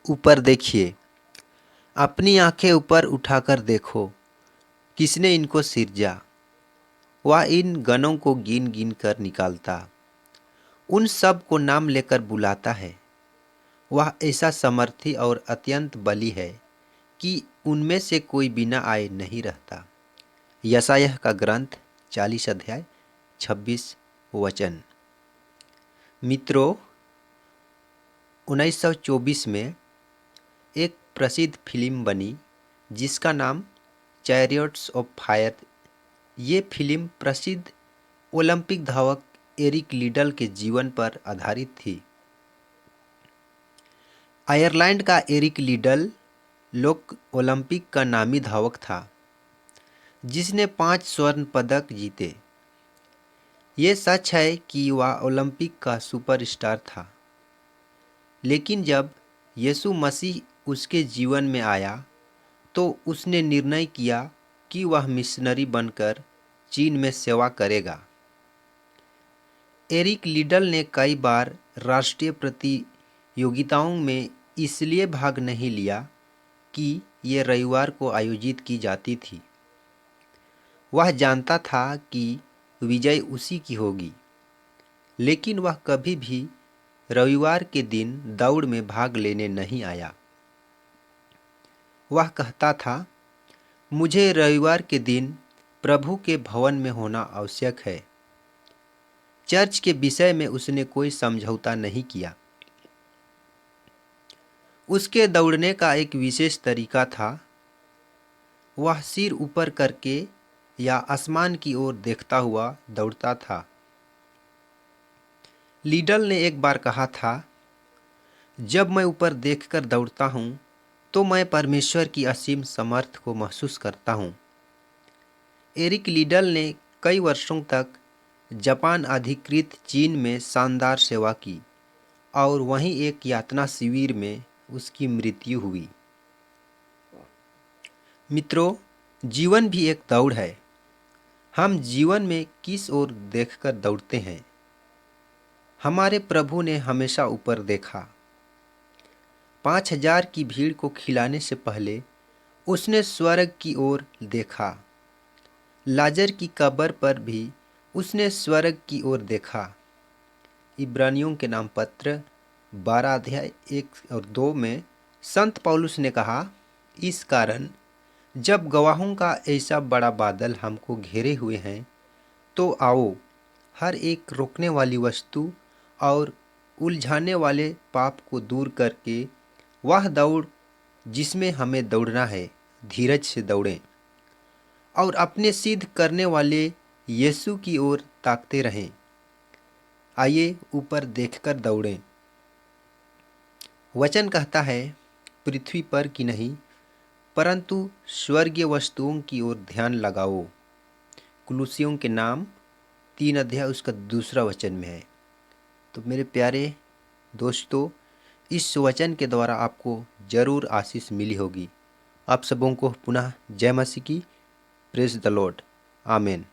ऊपर देखिए, अपनी आंखें ऊपर उठाकर देखो, किसने इनको सिरजा। वह इन गणों को गिन गिन कर निकालता, उन सब को नाम लेकर बुलाता है। वह ऐसा समर्थी और अत्यंत बली है कि उनमें से कोई बिना आए नहीं रहता। यशायाह का ग्रंथ 40 अध्याय 26 वचन। मित्रों, 1924 में एक प्रसिद्ध फिल्म बनी जिसका नाम चैरियट्स ऑफ फायर। ये फिल्म प्रसिद्ध ओलंपिक धावक एरिक लिडल के जीवन पर आधारित थी। आयरलैंड का एरिक लिडल लोक ओलंपिक का नामी धावक था जिसने 5 स्वर्ण पदक जीते। ये सच है कि वह ओलंपिक का सुपरस्टार था, लेकिन जब यीशु मसीह उसके जीवन में आया तो उसने निर्णय किया कि वह मिशनरी बनकर चीन में सेवा करेगा। एरिक लिडल ने कई बार राष्ट्रीय प्रतियोगिताओं में इसलिए भाग नहीं लिया कि ये रविवार को आयोजित की जाती थी। वह जानता था कि विजय उसी की होगी, लेकिन वह कभी भी रविवार के दिन दौड़ में भाग लेने नहीं आया। वह कहता था, मुझे रविवार के दिन प्रभु के भवन में होना आवश्यक है। चर्च के विषय में उसने कोई समझौता नहीं किया। उसके दौड़ने का एक विशेष तरीका था। वह सिर ऊपर करके या आसमान की ओर देखता हुआ दौड़ता था। लीडल ने एक बार कहा था, जब मैं ऊपर देखकर दौड़ता हूँ तो मैं परमेश्वर की असीम समर्थ को महसूस करता हूँ। एरिक लिडल ने कई वर्षों तक जापान अधिकृत चीन में शानदार सेवा की और वहीं एक यातना शिविर में उसकी मृत्यु हुई। मित्रों, जीवन भी एक दौड़ है। हम जीवन में किस ओर देखकर दौड़ते हैं? हमारे प्रभु ने हमेशा ऊपर देखा। 5000 की भीड़ को खिलाने से पहले उसने स्वर्ग की ओर देखा। लाजर की कब्र पर भी उसने स्वर्ग की ओर देखा। इब्रानियों के नाम पत्र 12 अध्याय 1 और 2 में संत पौलुस ने कहा, इस कारण जब गवाहों का ऐसा बड़ा बादल हमको घेरे हुए हैं, तो आओ हर एक रोकने वाली वस्तु और उलझाने वाले पाप को दूर करके वह दौड़ जिसमें हमें दौड़ना है, धीरज से दौड़ें और अपने सिद्ध करने वाले यीशु की ओर ताकते रहें। आइए ऊपर देखकर दौड़ें। वचन कहता है, पृथ्वी पर की नहीं परंतु स्वर्गीय वस्तुओं की ओर ध्यान लगाओ। कुलुसियों के नाम 3 अध्याय उसका 2 वचन में है। तो मेरे प्यारे दोस्तों, इस वचन के द्वारा आपको जरूर आशीष मिली होगी। आप सबों को पुनः जय मसीह की। Praise the Lord. आमीन।